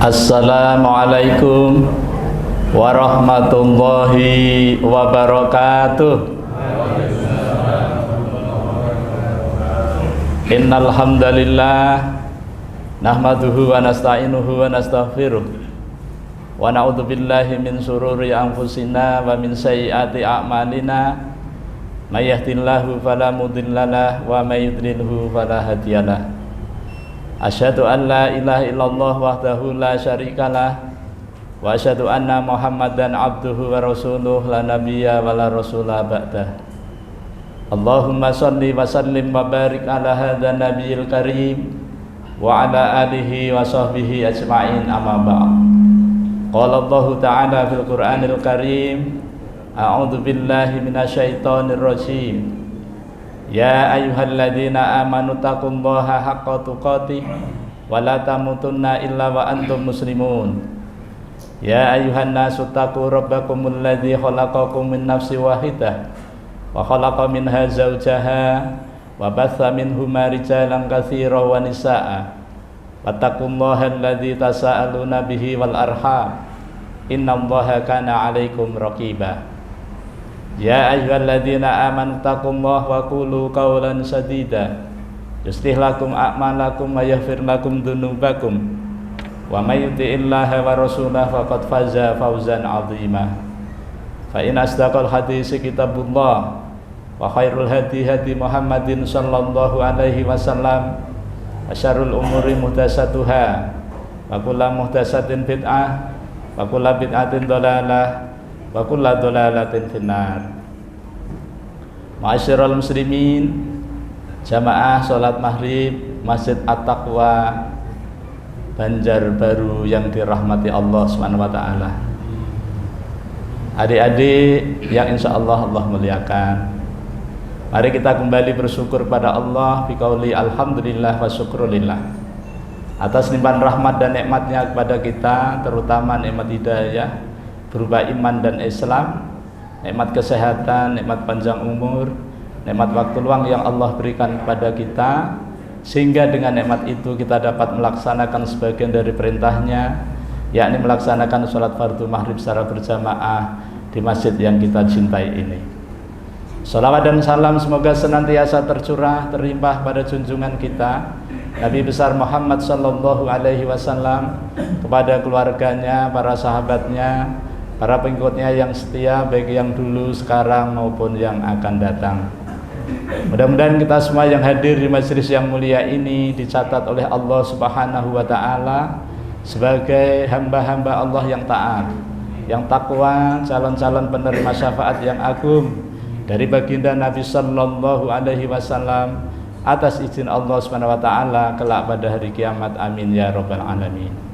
Assalamualaikum warahmatullahi wabarakatuh. Innal hamdalillah nahmaduhu wa nasta'inuhu wa nastaghfiruh wa na'udzu billahi min shururi anfusina wa min sayyiati a'malina may yahdihillahu fala mudhillalah wa may yudlilhu fala hadiyalah. Asyhadu an la ilaha illallah wahdahu la syarikalah wa asyhadu anna Muhammadan abduhu wa rasuluh la nabiyya wa la rasula ba'dah. Allahumma shalli wa sallim wa barik ala hadzal nabiyil karim wa ala alihi wa sahbihi ajma'in, amma ba'd. Qala Allah ta'ala fil Qur'anil Karim, a'udzu billahi minasyaitonir rajim. Ya ayyuhalladzina amanu taqullaha haqqa tuqatih wa la tamutunna illa wa antum muslimun. Ya ayyuhan nasu taqu rabbakumul ladzi khalaqakum min nafsin wahidah wa khalaqa minha zawjaha wa batha minhuma rijalan katsiran wa nisaa'a wattaqullaha alladzi tasaaluna bihi wal arham innallaha kana 'alaikum raqiba. Ya ayyuhalladzina amanu taqullaha wa qulu qawlan sadida yuslih lakum a'malakum wa yaghfir lakum dzunubakum wa may yuti'illaha wa rasulahu faqad faza fawzan 'azima. Fa in asdaqal hadits kitabullah wa khairul hadi hadi Muhammadin sallallahu alaihi wasallam wa syarrul umuri muhdatsatuha wa kullu muhdatsatin bid'ah wa kullu bid'atin dhalalah wa kullu dhalalatin finnar. Ma'asyiral muslimin, jamaah salat maghrib Masjid At-Taqwa Banjarbaru yang dirahmati Allah Subhanahu wa taala. Adik-adik yang insyaallah Allah muliakan, mari kita kembali bersyukur pada Allah biqauli alhamdulillah wa syukrulillah atas limpahan rahmat dan nikmatnya kepada kita, terutama nikmat hidayah berupa iman dan Islam, nikmat kesehatan, nikmat panjang umur, nikmat waktu luang yang Allah berikan kepada kita, sehingga dengan nikmat itu kita dapat melaksanakan sebagian dari perintahnya, yakni melaksanakan sholat fardu maghrib secara berjamaah di masjid yang kita cintai ini. Salawat dan salam semoga senantiasa tercurah terlimpah pada junjungan kita Nabi besar Muhammad sallallahu alaihi wasallam, kepada keluarganya, para sahabatnya, para pengikutnya yang setia, baik yang dulu, sekarang maupun yang akan datang. Mudah-mudahan kita semua yang hadir di majelis yang mulia ini dicatat oleh Allah Subhanahu wa taala sebagai hamba-hamba Allah yang taat, yang takwa, calon-calon penerima syafaat yang agung dari baginda Nabi sallallahu alaihi wasallam atas izin Allah Subhanahu wa taala kelak pada hari kiamat. Amin ya rabbal alamin.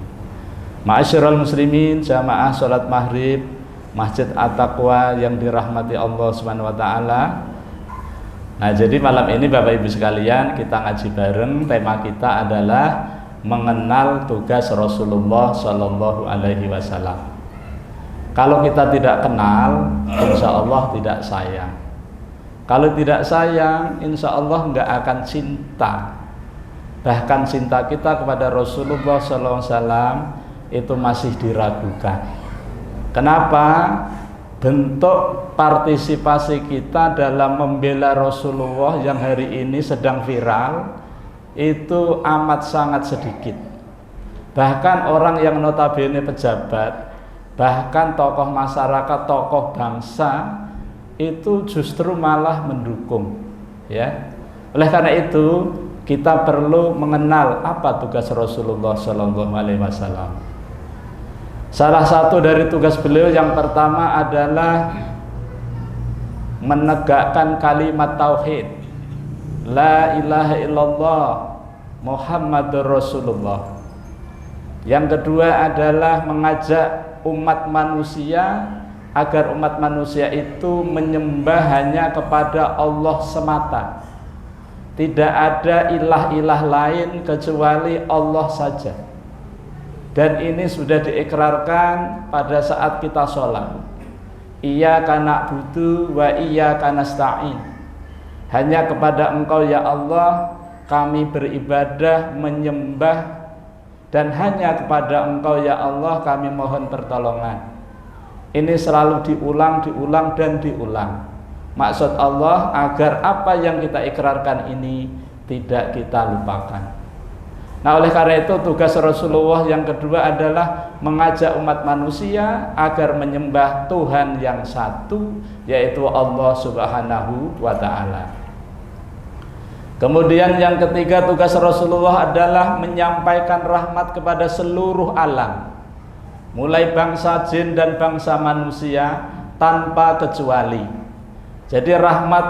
Ma'asyiral muslimin, jamaah salat maghrib Masjid At-Taqwa yang dirahmati Allah Subhanahu wa taala. Nah, jadi malam ini Bapak Ibu sekalian kita ngaji bareng. Tema kita adalah mengenal tugas Rasulullah sallallahu alaihi wasallam. Kalau kita tidak kenal, insya Allah tidak sayang. Kalau tidak sayang, insya Allah enggak akan cinta. Bahkan cinta kita kepada Rasulullah sallallahu alaihi wasallam itu masih diragukan. Kenapa? Bentuk partisipasi kita dalam membela Rasulullah yang hari ini sedang viral itu amat sangat sedikit. Bahkan orang yang notabene pejabat, bahkan tokoh masyarakat, tokoh bangsa itu justru malah mendukung, ya. Oleh karena itu kita perlu mengenal apa tugas Rasulullah sallallahu alaihi wasallam. Salah satu dari tugas beliau yang pertama adalah menegakkan kalimat tauhid, la ilaha illallah Muhammadur Rasulullah. Yang kedua adalah mengajak umat manusia agar umat manusia itu menyembah hanya kepada Allah semata. Tidak ada ilah-ilah lain kecuali Allah saja. Dan ini sudah diikrarkan pada saat kita sholat. Iyyaka na'budu wa iyyaka nasta'in. Hanya kepada Engkau ya Allah kami beribadah, menyembah dan hanya kepada Engkau ya Allah kami mohon pertolongan. Ini selalu diulang dan diulang. Maksud Allah agar apa yang kita ikrarkan ini tidak kita lupakan. Nah, oleh karena itu tugas Rasulullah yang kedua adalah mengajak umat manusia agar menyembah Tuhan yang satu, yaitu Allah Subhanahu wa ta'ala. Kemudian yang ketiga tugas Rasulullah adalah menyampaikan rahmat kepada seluruh alam, mulai bangsa jin dan bangsa manusia tanpa kecuali. Jadi rahmat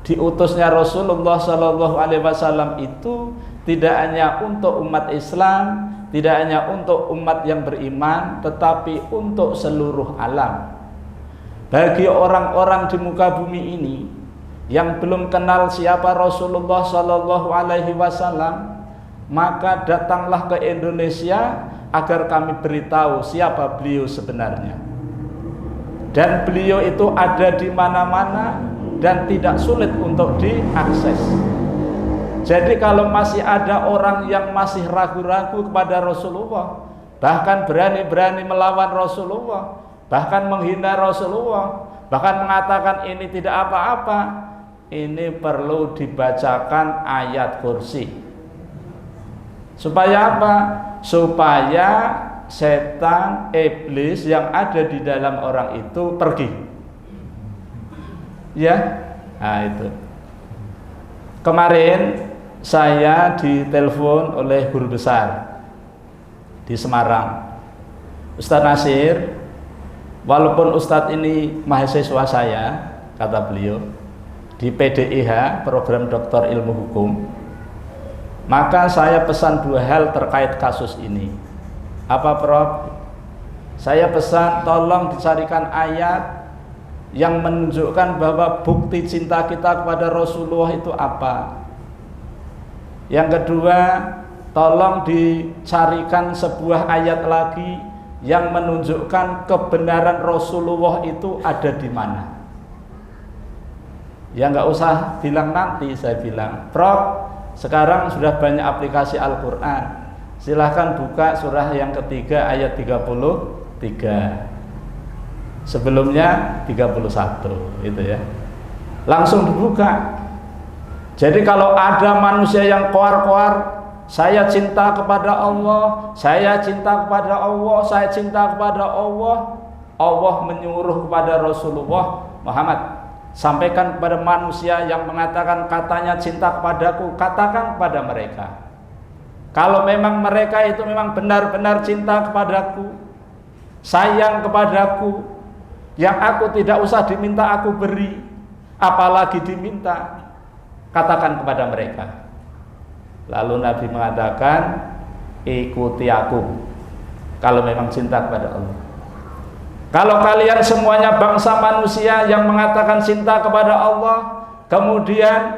diutusnya Rasulullah Shallallahu Alaihi Wasallam itu tidak hanya untuk umat Islam, tidak hanya untuk umat yang beriman, tetapi untuk seluruh alam. Bagi orang-orang di muka bumi ini yang belum kenal siapa Rasulullah Shallallahu Alaihi Wasallam, maka datanglah ke Indonesia agar kami beritahu siapa beliau sebenarnya. Dan beliau itu ada di mana-mana dan tidak sulit untuk diakses. Jadi kalau masih ada orang yang masih ragu-ragu kepada Rasulullah, bahkan berani-berani melawan Rasulullah, bahkan menghina Rasulullah, bahkan mengatakan ini tidak apa-apa, ini perlu dibacakan ayat kursi. Supaya apa? Supaya setan, iblis yang ada di dalam orang itu pergi. Ya, nah itu. Kemarin saya ditelepon oleh guru besar di Semarang, Ustadz Nasir. Walaupun Ustadz ini mahasiswa saya, kata beliau, di PDIH, program Doktor Ilmu Hukum, maka saya pesan dua hal terkait kasus ini. Apa, Prof? Saya pesan tolong dicarikan ayat yang menunjukkan bahwa bukti cinta kita kepada Rasulullah itu apa. Yang kedua, tolong dicarikan sebuah ayat lagi yang menunjukkan kebenaran Rasulullah itu ada di mana. Ya nggak usah bilang nanti, saya bilang, Prof, sekarang sudah banyak aplikasi Al-Quran, silahkan buka surah yang ketiga ayat 33. Sebelumnya 31, itu ya. Langsung dibuka. Jadi kalau ada manusia yang koar-koar, saya cinta kepada Allah, saya cinta kepada Allah, saya cinta kepada Allah, Allah menyuruh kepada Rasulullah Muhammad, sampaikan kepada manusia yang mengatakan katanya cinta kepadaku, katakan kepada mereka, kalau memang mereka itu memang benar-benar cinta kepadaku, sayang kepadaku, yang aku tidak usah diminta aku beri, apalagi diminta, katakan kepada mereka. Lalu Nabi mengatakan, ikuti aku kalau memang cinta kepada Allah. Kalau kalian semuanya bangsa manusia yang mengatakan cinta kepada Allah, kemudian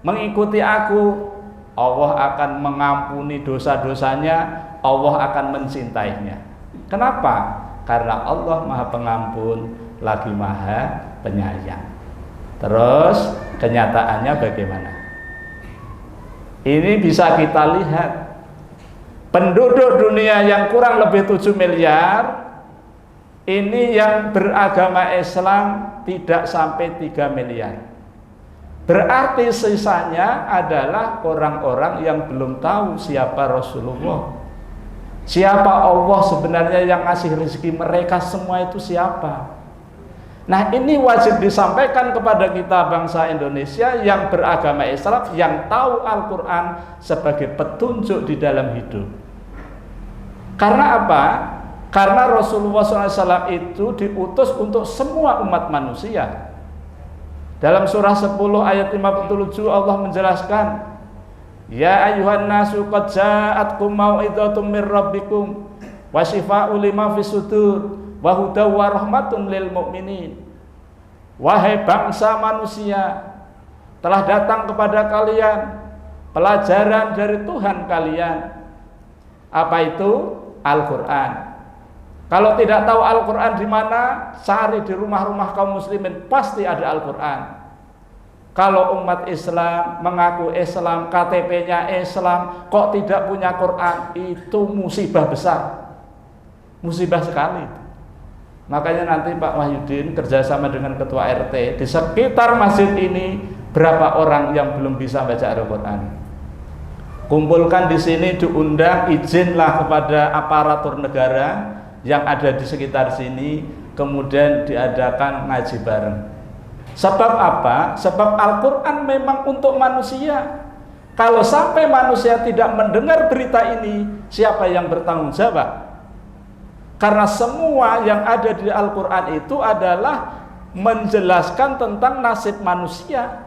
mengikuti aku, Allah akan mengampuni dosa-dosanya, Allah akan mencintainya. Kenapa? Karena Allah Maha Pengampun lagi Maha Penyayang. Terus kenyataannya bagaimana? Ini bisa kita lihat, penduduk dunia yang kurang lebih 7 miliar, ini yang beragama Islam tidak sampai 3 miliar. Berarti sisanya adalah orang-orang yang belum tahu siapa Rasulullah, siapa Allah sebenarnya yang ngasih rezeki mereka semua itu siapa. Nah, ini wajib disampaikan kepada kita bangsa Indonesia yang beragama Islam, yang tahu Al-Quran sebagai petunjuk di dalam hidup. Karena apa? Karena Rasulullah SAW itu diutus untuk semua umat manusia. Dalam surah 10 ayat 57 Allah menjelaskan, Ya ayuhan nasu qad ja'atkum mau'izatum mir rabbikum wa shifaa'un lima fis sudur wa hudaw wa rahmatun lil mu'minin. Wahai bangsa manusia, telah datang kepada kalian pelajaran dari Tuhan kalian. Apa itu? Al-Quran. Kalau tidak tahu Al-Quran di mana, cari di rumah-rumah kaum muslimin, pasti ada Al-Quran. Kalau umat Islam mengaku Islam, KTP-nya Islam, kok tidak punya Quran, itu musibah besar, musibah sekali. Makanya nanti Pak Wahyudin kerjasama dengan Ketua RT di sekitar masjid ini, berapa orang yang belum bisa baca Al-Quran, kumpulkan di sini, diundang, izinlah kepada aparatur negara yang ada di sekitar sini, kemudian diadakan ngaji bareng. Sebab apa? Sebab Al-Quran memang untuk manusia. Kalau sampai manusia tidak mendengar berita ini, siapa yang bertanggung jawab? Karena semua yang ada di Al-Quran itu adalah menjelaskan tentang nasib manusia.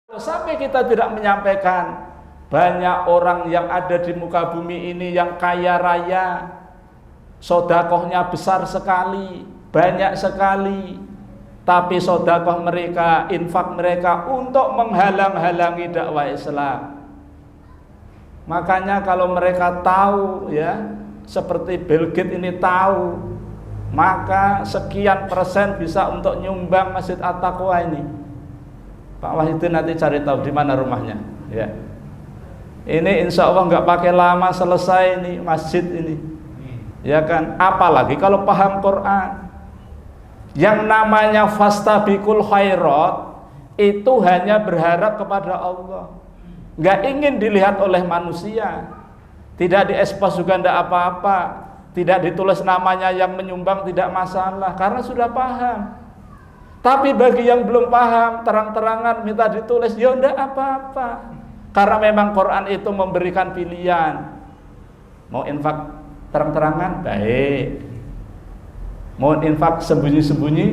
Kalau sampai kita tidak menyampaikan, banyak orang yang ada di muka bumi ini yang kaya raya, sodakohnya besar sekali, banyak sekali, tapi sodakoh mereka, infak mereka untuk menghalang-halangi dakwah Islam. Makanya kalau mereka tahu, ya, seperti Bill Gates ini tahu, maka sekian persen bisa untuk nyumbang Masjid At-Taqwa ini. Pak Wahidin nanti cari tahu di mana rumahnya, ya. Ini insya Allah nggak pakai lama selesai ini masjid ini, ya kan? Apalagi kalau paham Quran. Yang namanya fastabiqul khairat itu hanya berharap kepada Allah, nggak ingin dilihat oleh manusia, tidak diekspos juga tidak apa-apa, tidak ditulis namanya yang menyumbang tidak masalah karena sudah paham. Tapi bagi yang belum paham, terang-terangan minta ditulis, ya tidak apa-apa, karena memang Quran itu memberikan pilihan. Mau infak terang-terangan baik, mau infak sembunyi-sembunyi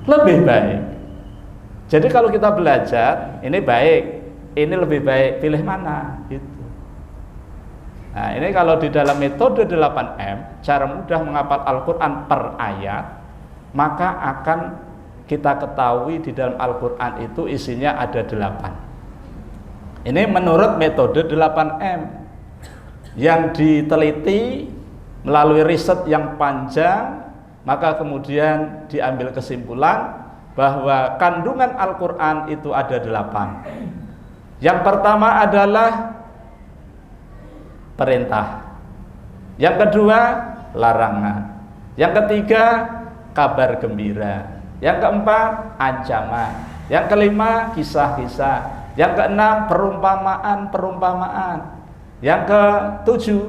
lebih baik. Jadi kalau kita belajar, ini baik, ini lebih baik, pilih mana gitu. Nah, ini kalau di dalam metode 8M, cara mudah menghafal Al-Quran per ayat, maka akan kita ketahui di dalam Al-Quran itu isinya ada 8. Ini menurut metode 8M yang diteliti melalui riset yang panjang. Maka kemudian diambil kesimpulan bahwa kandungan Al-Quran itu ada 8. Yang pertama adalah perintah, yang kedua larangan, yang ketiga kabar gembira, yang keempat ancaman, yang kelima kisah-kisah, yang keenam perumpamaan, yang ketujuh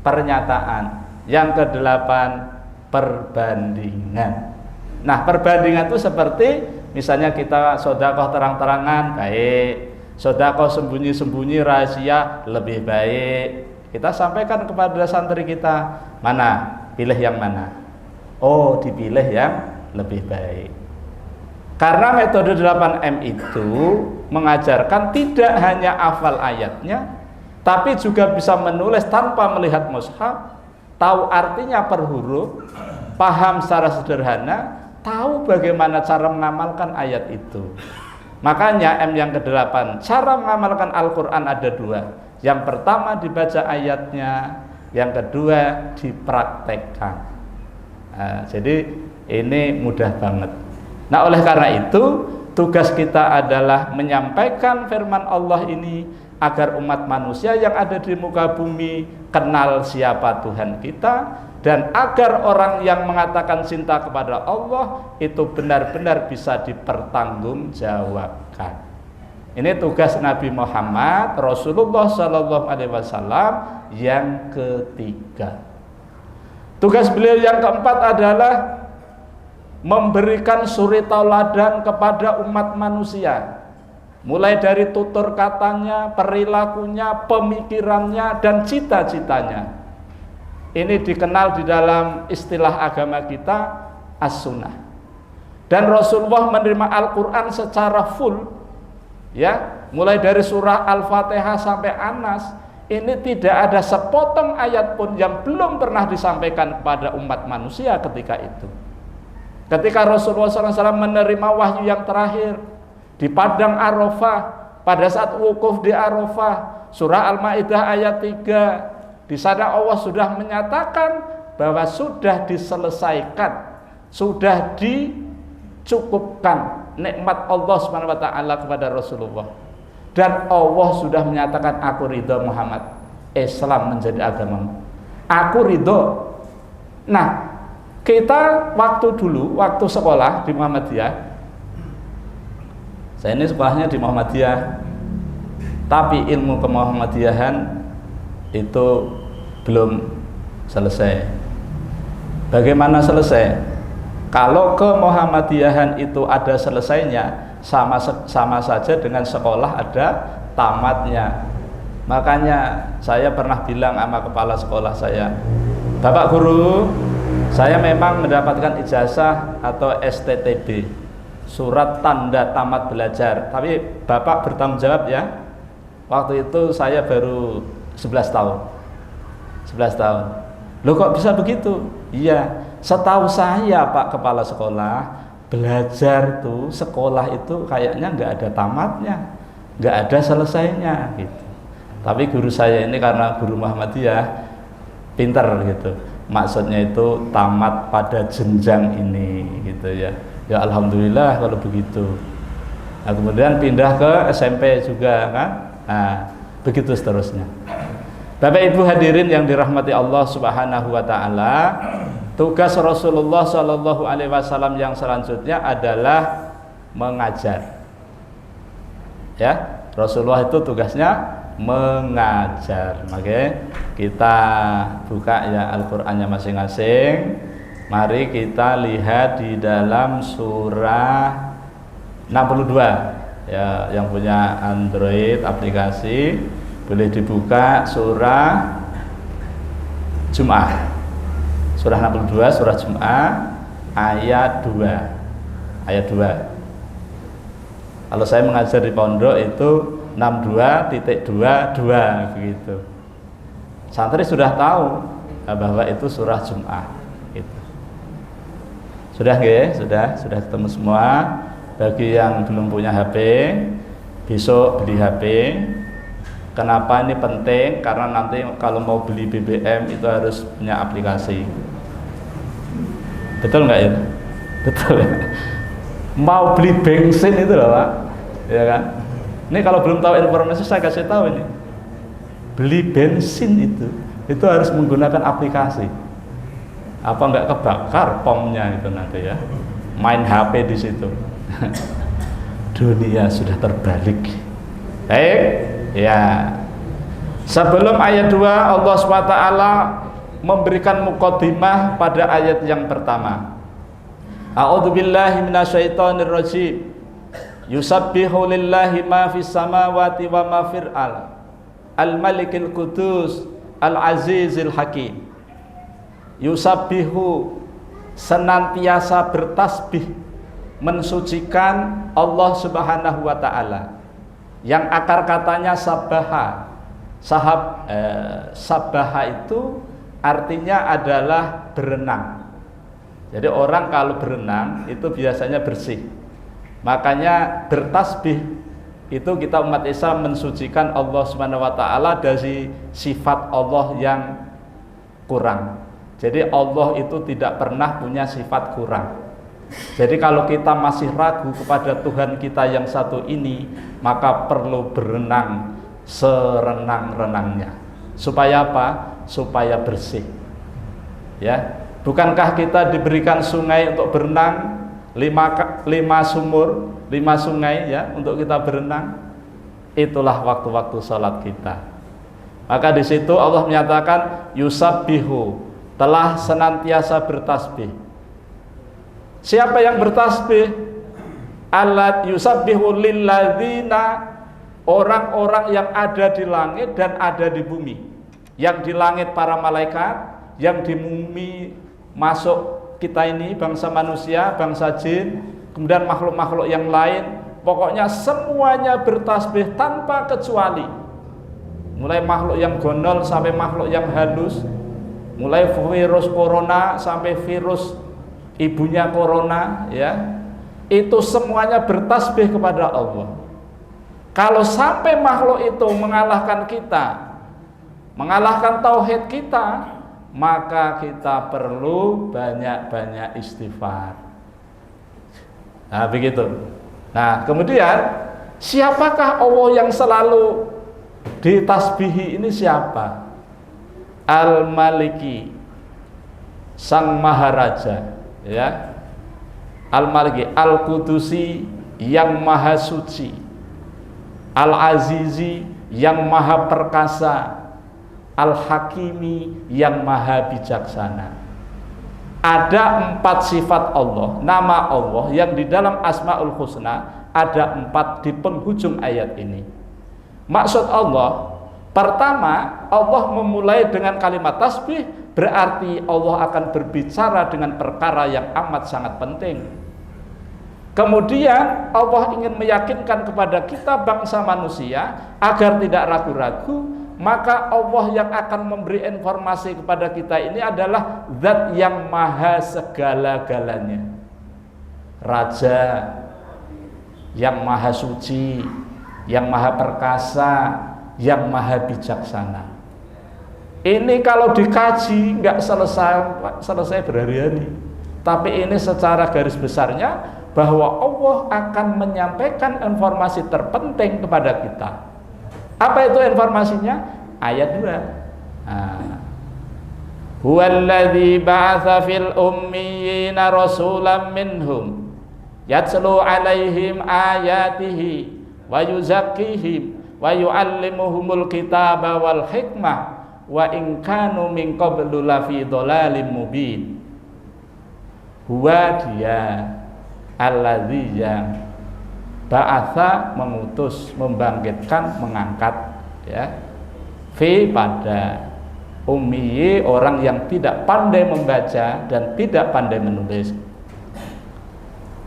pernyataan, yang kedelapan perbandingan. Nah, perbandingan itu seperti misalnya kita sedekah terang-terangan baik, sedekah sembunyi-sembunyi rahasia lebih baik. Kita sampaikan kepada santri kita, mana? Pilih yang mana? Oh, dipilih yang lebih baik. Karena metode 8M itu mengajarkan tidak hanya hafal ayatnya, tapi juga bisa menulis tanpa melihat mushaf, tahu artinya per huruf, paham secara sederhana, tahu bagaimana cara mengamalkan ayat itu. Makanya M yang ke-8, cara mengamalkan Al-Quran ada 2. Yang pertama dibaca ayatnya, yang kedua dipraktekkan. Nah, jadi ini mudah banget. Nah, oleh karena itu tugas kita adalah menyampaikan firman Allah ini agar umat manusia yang ada di muka bumi kenal siapa Tuhan kita, dan agar orang yang mengatakan cinta kepada Allah itu benar-benar bisa dipertanggungjawabkan. Ini tugas Nabi Muhammad Rasulullah SAW yang ketiga. Tugas beliau yang keempat adalah memberikan suri tauladan kepada umat manusia, mulai dari tutur katanya, perilakunya, pemikirannya, dan cita-citanya. Ini dikenal di dalam istilah agama kita as-sunnah. Dan Rasulullah menerima Al-Quran secara full, ya, mulai dari surah Al-Fatihah sampai An-Nas. Ini tidak ada sepotong ayat pun yang belum pernah disampaikan kepada umat manusia ketika itu. Ketika Rasulullah SAW menerima wahyu yang terakhir di Padang Arafah, pada saat wukuf di Arafah, surah Al-Maidah ayat 3, di sana Allah sudah menyatakan bahwa sudah diselesaikan, sudah cukupkan nikmat Allah Subhanahu wa taala kepada Rasulullah. Dan Allah sudah menyatakan aku ridho Muhammad, Islam menjadi agamamu. Aku ridho. Nah, kita waktu sekolah di Muhammadiyah, saya ini sekolahnya di Muhammadiyah, tapi ilmu kemuhammadiyahan itu belum selesai. Bagaimana selesai? Kalau ke Muhammadiyahan itu ada selesainya, sama saja dengan sekolah ada tamatnya. Makanya saya pernah bilang sama kepala sekolah saya, Bapak Guru, saya memang mendapatkan ijazah atau STTB, surat tanda tamat belajar, tapi Bapak bertanggung jawab ya. Waktu itu saya baru 11 tahun. 11 tahun. Loh kok bisa begitu? Iya, setahu saya Pak Kepala Sekolah, belajar tuh sekolah itu kayaknya nggak ada tamatnya, nggak ada selesainya gitu. Tapi guru saya ini karena guru Muhammadiyah pinter gitu, maksudnya itu tamat pada jenjang ini gitu ya. Ya alhamdulillah kalau begitu. Nah, kemudian pindah ke SMP juga kan. Nah, begitu seterusnya. Bapak Ibu hadirin yang dirahmati Allah Subhanahu wa taala, tugas Rasulullah Shallallahu alaihi wasallam yang selanjutnya adalah mengajar. Ya, Rasulullah itu tugasnya mengajar. Maka kita buka ya Al-Qur'annya masing-masing. Mari kita lihat di dalam surah 62. Ya, yang punya Android aplikasi boleh dibuka surah Jum'ah. Surah 62 surah Jum'ah ayat 2. Ayat 2. Kalau saya mengajar di pondok itu 62.22 begitu. Santri sudah tahu bahwa itu surah Jum'ah gitu. Sudah nggih? Sudah ketemu semua. Bagi yang belum punya HP, besok beli HP. Kenapa ini penting? Karena nanti kalau mau beli BBM itu harus punya aplikasi. Betul nggak ya? Betul ya. Mau beli bensin itu loh Pak, ya kan? Ini kalau belum tahu informasi saya kasih tahu ini. Beli bensin itu harus menggunakan aplikasi. Apa nggak kebakar pomnya itu nanti ya? Main HP di situ. Dunia sudah terbalik. Baik, ya. Sebelum ayat 2 Allah SWT memberikan muqaddimah pada ayat yang pertama. A'udzubillahi minasyaitonirrajim. Yusabbihu lillahi ma fis samawati wa ma fil al-malikil qudus al-azizil hakim. Yusabbihu senantiasa bertasbih mensucikan Allah Subhanahu wa taala. Yang akar katanya sabaha. Sabaha itu artinya adalah berenang. Jadi orang kalau berenang itu biasanya bersih. Makanya bertasbih itu kita umat Islam mensucikan Allah Subhanahu wa taala dari sifat Allah yang kurang. Jadi Allah itu tidak pernah punya sifat kurang. Jadi kalau kita masih ragu kepada Tuhan kita yang satu ini, maka perlu berenang serenang-renangnya. Supaya apa? Supaya bersih. Ya, bukankah kita diberikan sungai untuk berenang, 5 sumur, 5 sungai ya untuk kita berenang? Itulah waktu-waktu salat kita. Maka di situ Allah menyatakan yusabbihu, telah senantiasa bertasbih. Siapa yang bertasbih? Alat yusabbihu lilladzina, orang-orang yang ada di langit dan ada di bumi. Yang di langit para malaikat, yang di bumi masuk kita ini bangsa manusia, bangsa jin, kemudian makhluk-makhluk yang lain. Pokoknya semuanya bertasbih tanpa kecuali. Mulai makhluk yang gondol sampai makhluk yang halus, mulai virus corona sampai virus ibunya corona, ya, itu semuanya bertasbih kepada Allah. Kalau sampai makhluk itu mengalahkan kita, mengalahkan tauhid kita, maka kita perlu banyak-banyak istighfar. Nah, begitu. Nah, kemudian siapakah Allah yang selalu ditasbihi ini siapa? Al-Maliki, Sang Maharaja, ya. Al-Maliki, Al-Qudusi, yang Maha Suci, Al-Azizi, yang Maha Perkasa, Al-Hakimi, yang Maha Bijaksana. Ada 4 sifat Allah, nama Allah yang di dalam Asmaul Husna ada 4 di penghujung ayat ini. Maksud Allah, pertama, Allah memulai dengan kalimat tasbih, berarti Allah akan berbicara dengan perkara yang amat sangat penting. Kemudian Allah ingin meyakinkan kepada kita bangsa manusia agar tidak ragu-ragu, maka Allah yang akan memberi informasi kepada kita ini adalah Zat yang maha segala-galanya, Raja yang maha suci, yang maha perkasa, yang maha bijaksana. Ini kalau dikaji nggak selesai berhari-hari. Tapi ini secara garis besarnya bahwa Allah akan menyampaikan informasi terpenting kepada kita. Apa itu informasinya? Ayat 2. Huwallazi ba'atsa fil ummiyina rasulan minhum yatslu 'alaihim ayatihi wa yuzakkihim wa yu'allimuhumul kitaba wal hikmah wa in kanu min qablu lafi dhalalim mubin. Huwa dia alladzi yang ba'atsa mengutus, membangkitkan, mengangkat, ya, fi pada ummi, orang yang tidak pandai membaca dan tidak pandai menulis.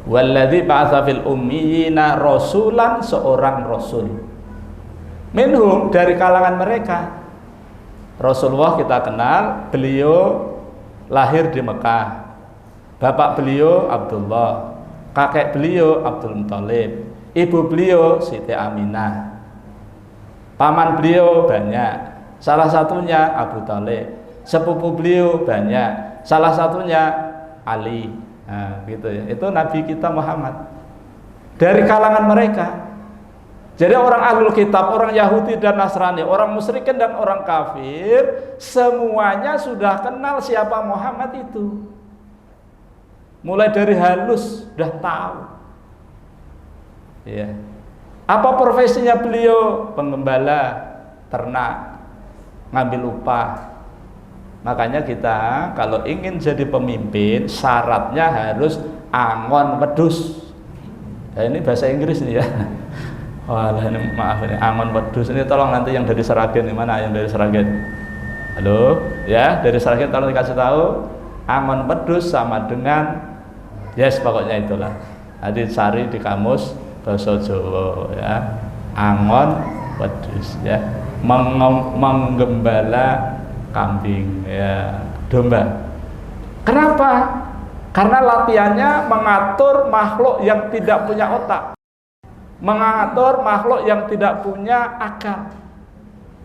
Walladzi ba'atsa fil ummiyina rasulan, seorang rasul minhum, dari kalangan mereka. Rasulullah kita kenal, beliau lahir di Mekah. Bapak beliau Abdullah, kakek beliau Abdul Muthalib, ibu beliau Siti Aminah. Paman beliau banyak, salah satunya Abu Thalib. Sepupu beliau banyak, salah satunya Ali. Nah, gitu ya. Itu Nabi kita Muhammad. Dari kalangan mereka. Jadi orang Ahlul Kitab, orang Yahudi dan Nasrani, orang musyrikin dan orang kafir, semuanya sudah kenal siapa Muhammad itu. Mulai dari halus sudah tahu. Ya. Apa profesinya beliau? Pengembala ternak, ngambil upah. Makanya kita kalau ingin jadi pemimpin, syaratnya harus angon wedhus. Nah, ini bahasa Inggris nih ya. Walah, ini maaf ini, angon wedhus ini tolong nanti yang dari Seragen, di mana yang dari Seragen? Halo, ya, dari Seragen tolong dikasih tahu. Angon wedhus sama dengan, yes, pokoknya itulah. Nanti cari di kamus bahasa Jawa, ya. Angon wedhus, ya. Menggembala kambing, ya, domba. Kenapa? Karena latihannya mengatur makhluk yang tidak punya otak, mengatur makhluk yang tidak punya akal,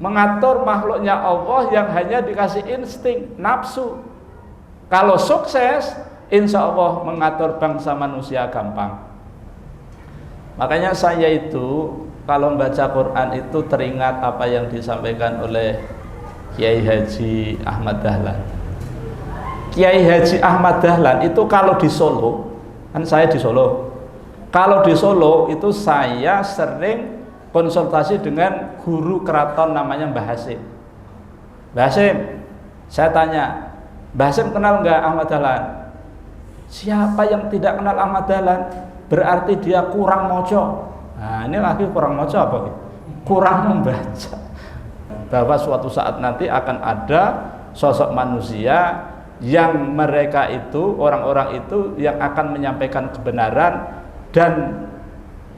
mengatur makhluknya Allah yang hanya dikasih insting, nafsu. Kalau sukses, insya Allah mengatur bangsa manusia gampang. Makanya saya itu kalau membaca Quran itu teringat apa yang disampaikan oleh Kiai Haji Ahmad Dahlan. Kiai Haji Ahmad Dahlan itu kalau di Solo, kan saya di Solo. Kalau di Solo itu saya sering konsultasi dengan guru keraton namanya Mbah Hasim. Mbah Hasim, saya tanya, Mbah Hasim kenal nggak Ahmad Dahlan? Siapa yang tidak kenal Ahmad Dahlan? Berarti dia kurang moco. Nah, ini lagi kurang moco apa? Kurang membaca. Bahwa suatu saat nanti akan ada sosok manusia yang mereka itu, orang-orang itu yang akan menyampaikan kebenaran dan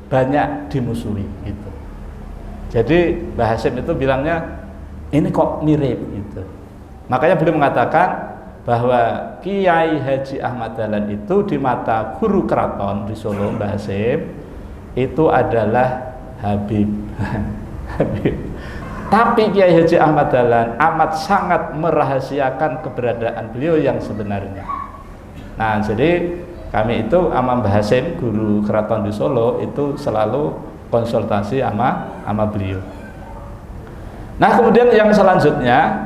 banyak dimusuhi gitu. Jadi Mbah Hasim itu bilangnya ini kok mirip gitu. Makanya beliau mengatakan bahwa Kiai Haji Ahmad Dahlan itu di mata guru keraton di Solo, Mbah Hasim, itu adalah Habib. Habib. Tapi Kiai Haji Ahmad Dahlan amat sangat merahasiakan keberadaan beliau yang sebenarnya. Nah, jadi Kami itu sama Mbah Hasim, guru keraton di Solo, itu selalu konsultasi sama beliau. Nah, kemudian yang selanjutnya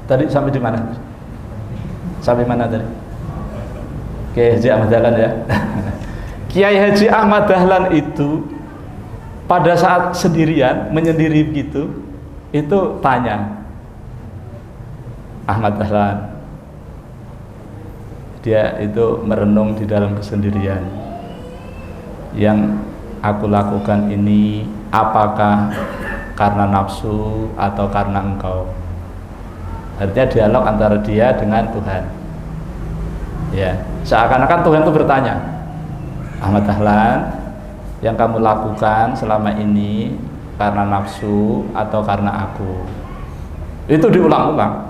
tadi sampai di mana? Sampai mana tadi? Kiai Haji Ahmad Dahlan ya. Kiai Haji Ahmad Dahlan itu pada saat sendirian, menyendiri begitu, itu tanya Ahmad Dahlan. Dia itu merenung di dalam kesendirian. Yang aku lakukan ini apakah karena nafsu atau karena engkau? Artinya dialog antara dia dengan Tuhan. Ya, seakan-akan Tuhan itu bertanya, Ahmad Dahlan, yang kamu lakukan selama ini karena nafsu atau karena aku? Itu diulang-ulang.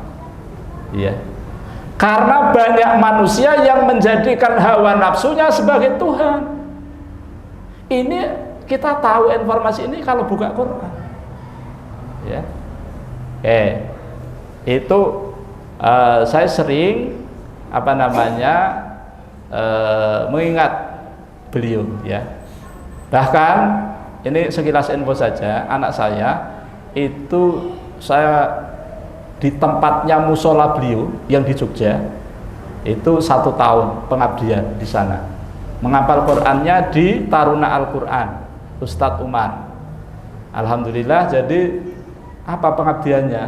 Ya. Karena banyak manusia yang menjadikan hawa nafsunya sebagai Tuhan. Ini kita tahu informasi ini kalau buka Quran. Ya. Itu saya sering mengingat beliau ya. Bahkan ini sekilas info saja, anak saya itu saya di tempatnya musola beliau yang di Jogja itu 1 tahun pengabdian di sana, menghafal Qurannya di Taruna Al-Quran Ustadz Umar. Alhamdulillah. Jadi apa pengabdiannya?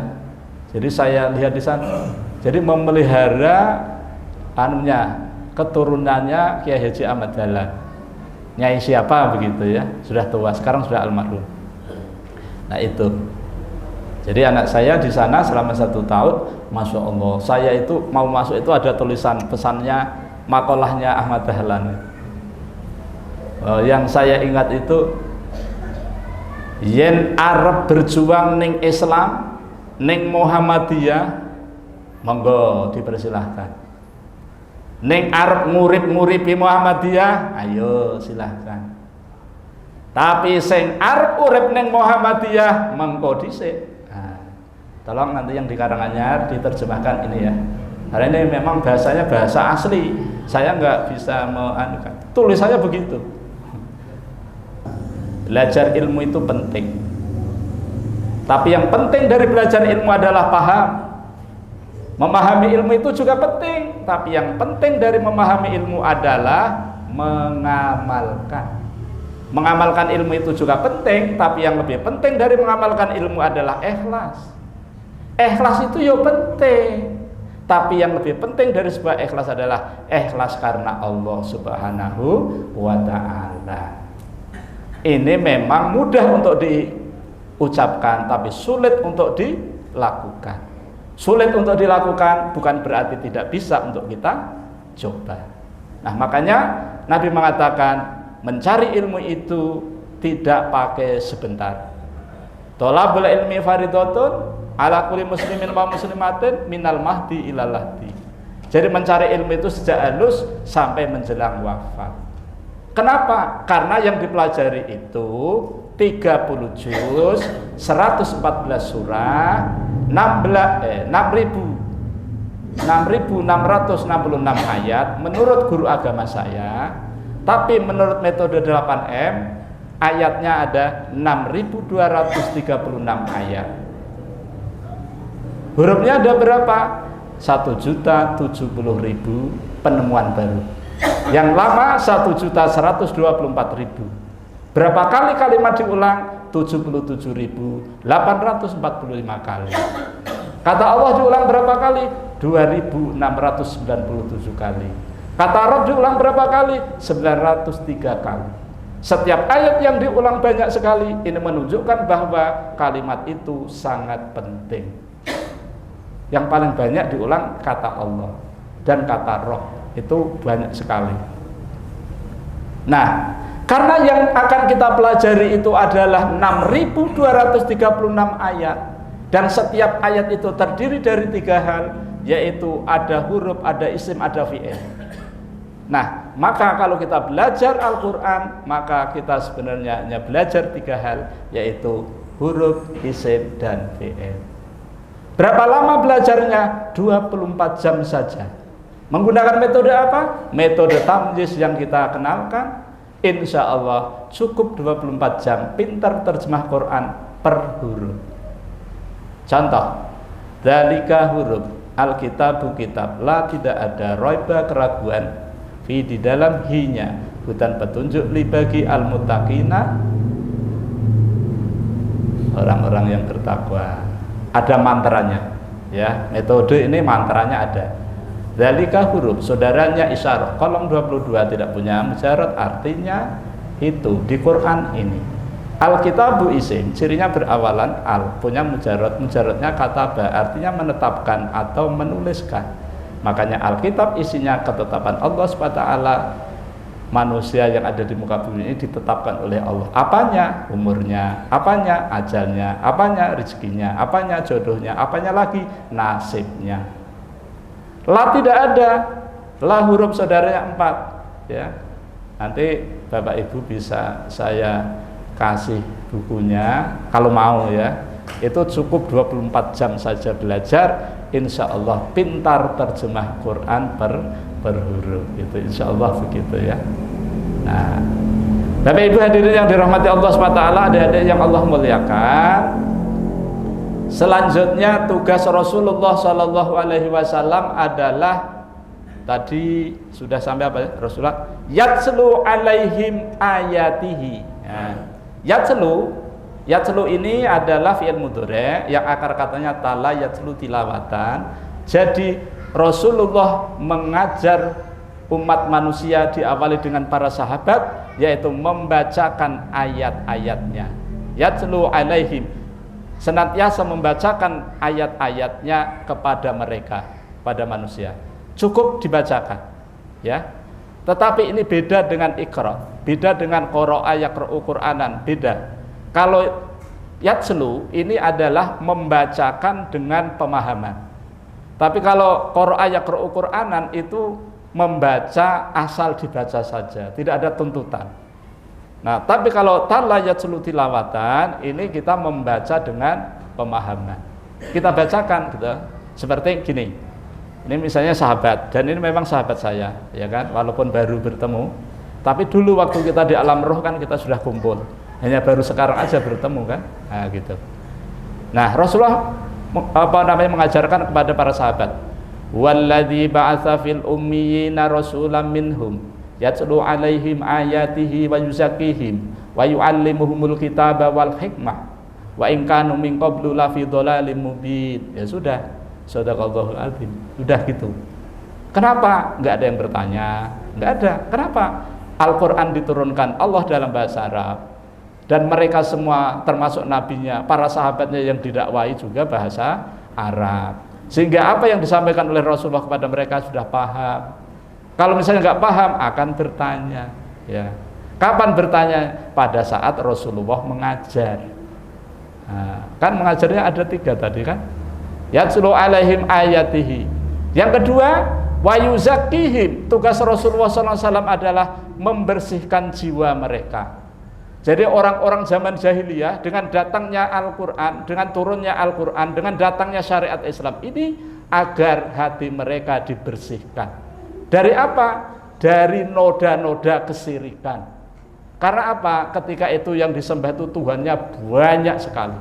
Jadi saya lihat di sana, jadi memelihara keturunannya Kiai Haji Ahmad Dahlan. Nyai siapa begitu ya, sudah tua, sekarang sudah almarhum. Nah itu. Jadi anak saya di sana selama 1 tahun, Masya Allah, saya itu mau masuk itu ada tulisan pesannya, makolahnya Ahmad Dahlan. Yang saya ingat itu, yen Arab berjuang ning Islam, ning Muhammadiyah, monggo dipersilahkan. Ning Arab ngurip-nguripi Muhammadiyah, ayo silahkan. Tapi sing Arab urip ning Muhammadiyah, mengko dhisik. Tolong nanti yang di Karanganyar diterjemahkan ini ya. Karena ini memang bahasanya bahasa asli. Saya nggak bisa menganukan. Tulisannya begitu. Belajar ilmu itu penting. Tapi yang penting dari belajar ilmu adalah paham. Memahami ilmu itu juga penting. Tapi yang penting dari memahami ilmu adalah mengamalkan. Mengamalkan ilmu itu juga penting. Tapi yang lebih penting dari mengamalkan ilmu adalah ikhlas. Ikhlas itu ya penting, tapi yang lebih penting dari sebuah ikhlas adalah ikhlas karena Allah Subhanahu wa Ta'ala. Ini memang mudah untuk diucapkan, tapi sulit untuk dilakukan. Sulit untuk dilakukan bukan berarti tidak bisa untuk kita coba. Nah, makanya Nabi mengatakan mencari ilmu itu tidak pakai sebentar. Thalabul ilmi fardhatun ala kulli muslimin wa muslimatin minal mahdi ilal lahdi. Jadi mencari ilmu itu sejak halus sampai menjelang wafat. Kenapa? Karena yang dipelajari itu 30 juz, 114 surah, 6.666 ayat menurut guru agama saya. Tapi menurut metode 8M ayatnya ada 6.236 ayat. Hurufnya ada berapa? 1.070.000 penemuan baru. Yang lama 1.124.000. Berapa kali kalimat diulang? 77.845 kali. Kata Allah diulang berapa kali? 2.697 kali. Kata Rabb diulang berapa kali? 903 kali. Setiap ayat yang diulang banyak sekali, ini menunjukkan bahwa kalimat itu sangat penting. Yang paling banyak diulang kata Allah dan kata Roh, itu banyak sekali. Nah, karena yang akan kita pelajari itu adalah 6.236 ayat, dan setiap ayat itu terdiri dari 3 hal, yaitu ada huruf, ada isim, ada fi'il. Nah, maka kalau kita belajar Al-Quran, maka kita sebenarnya hanya belajar 3 hal, yaitu huruf, isim, dan fi'il. Berapa lama belajarnya? 24 jam saja. Menggunakan metode apa? Metode tamyiz yang kita kenalkan. Insya Allah cukup 24 jam pintar terjemah Quran per huruf. Contoh, dzalika huruf, alkitabu kitab, la tidak ada roiba keraguan, fi di dalam hinya, hudan petunjuk li bagi al-muttaqina, orang-orang yang bertakwa. Ada mantranya, ya. Metode ini mantranya ada. Dzalika huruf, saudaranya isyarah. Kolom 22 tidak punya mujarad, artinya itu di Quran ini. Alkitabu isim, cirinya berawalan al, punya mujarad. Mujaradnya kataba, artinya menetapkan atau menuliskan. Makanya Alkitab isinya ketetapan Allah SWT. Manusia yang ada di muka bumi ini ditetapkan oleh Allah. Apanya? Umurnya, apanya? Ajalnya, apanya? Rezekinya, apanya? Jodohnya, apanya lagi? Nasibnya. La tidak ada. La huruf saudaranya 4, ya. Nanti Bapak Ibu bisa saya kasih bukunya kalau mau, ya. Itu cukup 24 jam saja belajar, insya Allah pintar terjemah Quran per huruf. Itu insya Allah begitu, ya. Nah, Bapak Ibu hadirin yang dirahmati Allah SWT, adik-adik yang Allah muliakan. Selanjutnya tugas Rasulullah SAW adalah, tadi sudah sampai apa ya? Rasulullah yatslu alaihim ayatihi. Ya. Yatslu ini adalah fi'il mudhari' yang akar katanya tala yatslu tilawatan. Jadi Rasulullah mengajar umat manusia diawali dengan para sahabat, yaitu membacakan ayat-ayatnya. Yatslu alaihim, senantiasa membacakan ayat-ayatnya kepada mereka, pada manusia. Cukup dibacakan, ya. Tetapi ini beda dengan iqra, beda dengan qara'a yaqra'u Qur'anan, beda. Kalau yatslu ini adalah membacakan dengan pemahaman. Tapi kalau qara'a yaqra'u Qur'anan itu membaca asal dibaca saja, tidak ada tuntutan. Nah, tapi kalau tala yatslu tilawatan, ini kita membaca dengan pemahaman. Kita bacakan gitu. Seperti gini. Ini misalnya sahabat, dan ini memang sahabat saya, ya kan? Walaupun baru bertemu, tapi dulu waktu kita di alam roh kan kita sudah kumpul. Hanya baru sekarang aja bertemu kan? Nah, gitu. Nah, Rasulullah mengajarkan kepada para sahabat, walladzi ba'atsa fil ummiyina rasulan minhum yatslu alaihim ayatihi wa yuzakkihim wa yu'allimuhumul kitaba wal hikmah wa in kanu min qablu la fi dhalalim mubin. Ya sudah, sadaqallahul azim. Sudah gitu. Kenapa? Enggak ada yang bertanya, enggak ada. Kenapa? Al-Qur'an diturunkan Allah dalam bahasa Arab, dan mereka semua termasuk nabinya, para sahabatnya yang didakwai juga bahasa Arab. Sehingga apa yang disampaikan oleh Rasulullah kepada mereka sudah paham. Kalau misalnya nggak paham akan bertanya, ya. Kapan bertanya? Pada saat Rasulullah mengajar. Nah, kan mengajarnya ada 3 tadi kan? Yatslu alaihim ayatihi. Yang kedua, wa yuzakkihim. Tugas Rasulullah SAW adalah membersihkan jiwa mereka. Jadi orang-orang zaman jahiliyah dengan datangnya Al-Quran, dengan turunnya Al-Quran, dengan datangnya syariat Islam ini agar hati mereka dibersihkan. Dari apa? Dari noda-noda kesirikan. Karena apa? Ketika itu yang disembah itu Tuhannya banyak sekali.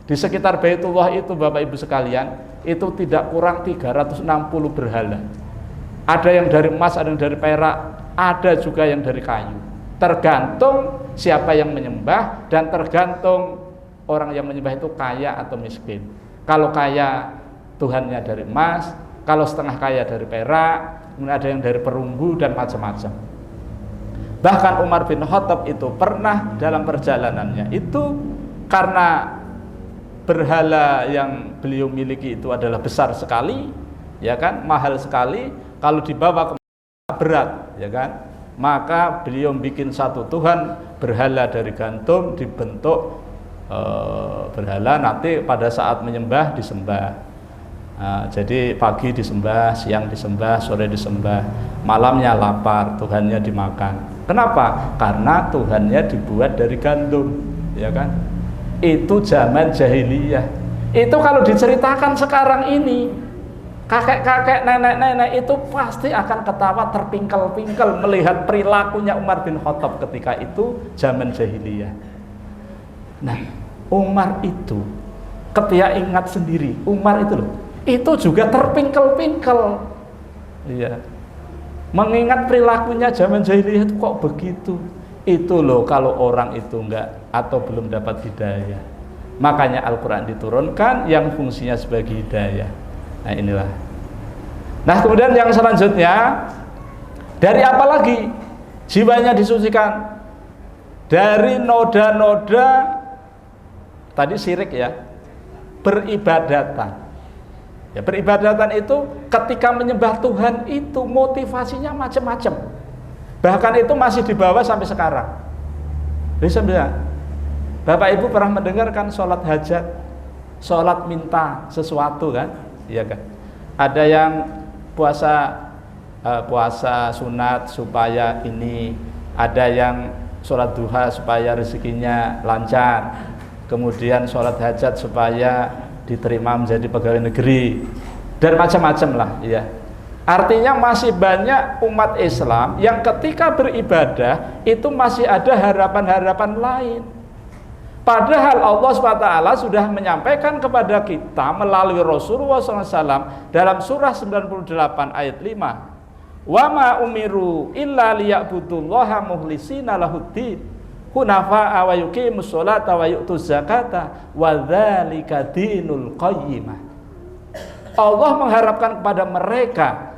Di sekitar Baitullah itu Bapak Ibu sekalian, itu tidak kurang 360 berhala. Ada yang dari emas, ada yang dari perak, ada juga yang dari kayu. Tergantung siapa yang menyembah dan tergantung orang yang menyembah itu kaya atau miskin. Kalau kaya, Tuhannya dari emas. Kalau setengah kaya dari perak, kemudian ada yang dari perunggu dan macam-macam. Bahkan Umar bin Khattab itu pernah dalam perjalanannya itu, karena berhala yang beliau miliki itu adalah besar sekali, ya kan, mahal sekali, kalau dibawa ke berat, ya kan, maka beliau bikin satu Tuhan berhala dari gantung, dibentuk berhala, nanti pada saat menyembah disembah. Nah, jadi pagi disembah, siang disembah, sore disembah, malamnya lapar, Tuhannya dimakan. Kenapa? Karena Tuhannya dibuat dari gandum, ya kan? Itu zaman jahiliyah. Itu kalau diceritakan sekarang ini, Kakek-kakek, nenek-nenek itu pasti akan ketawa terpingkel-pingkel melihat perilakunya Umar bin Khattab ketika itu zaman jahiliyah. Nah, Umar itu ketika ingat sendiri, Umar itu loh, itu juga terpingkel-pingkel. Iya. Mengingat perilakunya zaman jahiliyah itu kok begitu. Itu loh kalau orang itu enggak atau belum dapat hidayah. Makanya Al-Qur'an diturunkan yang fungsinya sebagai hidayah. Nah, inilah. Nah, kemudian yang selanjutnya, dari apa lagi jiwanya disucikan? Dari noda-noda tadi syirik ya, beribadatan. Ya, beribadatan itu ketika menyembah Tuhan itu motivasinya macam-macam. Bahkan itu masih dibawa sampai sekarang. Bisa bilang, Bapak Ibu pernah mendengarkan sholat hajat, sholat minta sesuatu kan? Iya kan? Ada yang puasa sunat supaya ini, ada yang sholat duha supaya rezekinya lancar, kemudian sholat hajat supaya diterima menjadi pegawai negeri, dan macam-macam lah ya. Artinya masih banyak umat Islam yang ketika beribadah itu masih ada harapan-harapan lain. Padahal Allah SWT sudah menyampaikan kepada kita melalui Rasulullah SAW dalam surah 98 ayat 5. Wa ma umiru illa liya'budullaha mukhlisina lahuddin hunafa'a wa yuqimus sholata wa yu'tuz zakata wa dzalika dinul qayyimah. Allah mengharapkan kepada mereka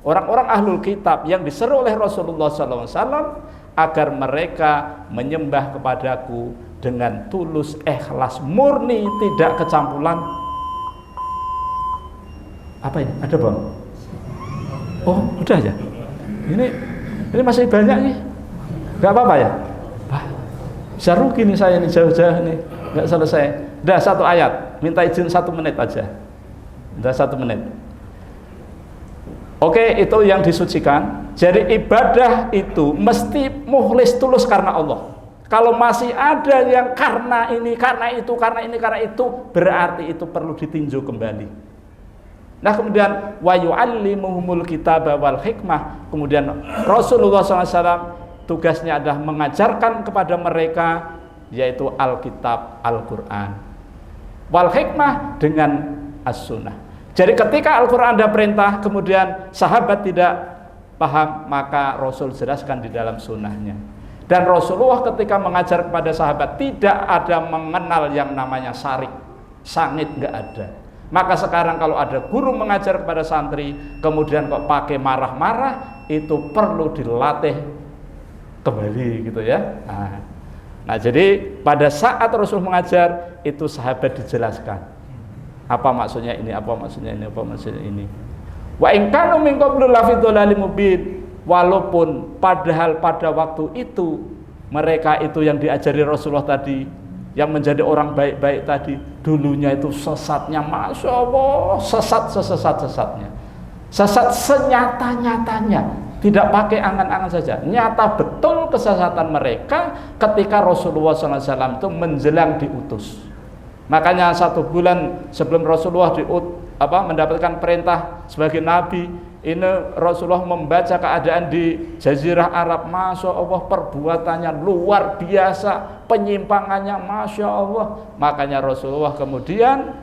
orang-orang ahlul kitab yang diseru oleh Rasulullah SAW agar mereka menyembah kepadaku dengan tulus, ikhlas, murni, tidak kecampuran. Apa ini? Ada bang? Oh, udah ya. Ini masih banyak nih. Gak apa-apa ya? Bisa rugi nih saya nih jauh-jauh nih, nggak selesai. Udah satu ayat, minta izin 1 menit aja. Udah 1 menit. Oke, itu yang disucikan. Jadi ibadah itu mesti mukhlis, tulus karena Allah. Kalau masih ada yang karena ini, karena itu, karena ini, karena itu, berarti itu perlu ditinjau kembali. Nah, kemudian wa yu'allimuhumul kitaba wal hikmah. Kemudian Rasulullah SAW tugasnya adalah mengajarkan kepada mereka yaitu Alkitab, Al-Quran. Wal hikmah dengan as-sunnah. Jadi ketika Al-Quran ada perintah, kemudian sahabat tidak paham, maka Rasul jelaskan di dalam sunnahnya. Dan Rasulullah ketika mengajar kepada sahabat tidak ada mengenal yang namanya syarik, sangit, nggak ada. Maka sekarang kalau ada guru mengajar kepada santri kemudian kok pakai marah-marah, itu perlu dilatih kembali gitu ya. Nah, jadi pada saat Rasul mengajar itu sahabat dijelaskan apa maksudnya ini, apa maksudnya ini, apa maksudnya ini. Wa in kanu min qablu lafi dhalalim mubin. Walaupun padahal pada waktu itu mereka itu yang diajari Rasulullah tadi, yang menjadi orang baik-baik tadi, dulunya itu sesatnya, Masya Allah, sesat sesat-sesatnya, sesat senyata-nyatanya, tidak pakai angan-angan saja, nyata betul kesesatan mereka ketika Rasulullah SAW itu menjelang diutus. Makanya 1 bulan sebelum Rasulullah mendapatkan perintah sebagai nabi, ini Rasulullah membaca keadaan di Jazirah Arab. Masya Allah, perbuatannya luar biasa, penyimpangannya Masya Allah. Makanya Rasulullah kemudian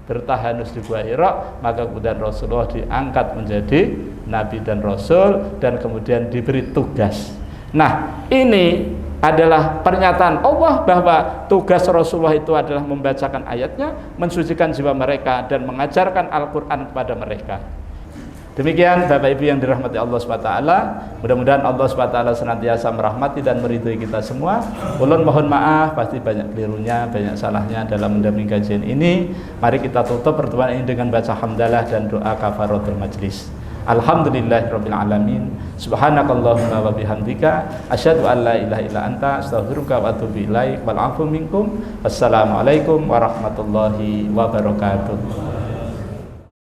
bertahanus di Gua Hira, maka kemudian Rasulullah diangkat menjadi Nabi dan Rasul dan kemudian diberi tugas. Nah, ini adalah pernyataan Allah bahwa tugas Rasulullah itu adalah membacakan ayatnya, mensucikan jiwa mereka dan mengajarkan Al-Quran kepada mereka. Demikian Bapak Ibu yang dirahmati Allah SWT. Mudah-mudahan Allah SWT senantiasa merahmati dan meridhoi kita semua. Ulun mohon maaf, pasti banyak kelirunya, banyak salahnya dalam mendampingi kajian ini. Mari kita tutup pertemuan ini dengan baca hamdalah dan doa kafaratul majlis. Alhamdulillahirabbil alamin. Subhanakallahumma wa bihamdika asyhadu an la ilaha illa anta astaghfiruka wa atubu ilaik. Wal 'afwu minkum. Wassalamualaikum warahmatullahi wabarakatuh.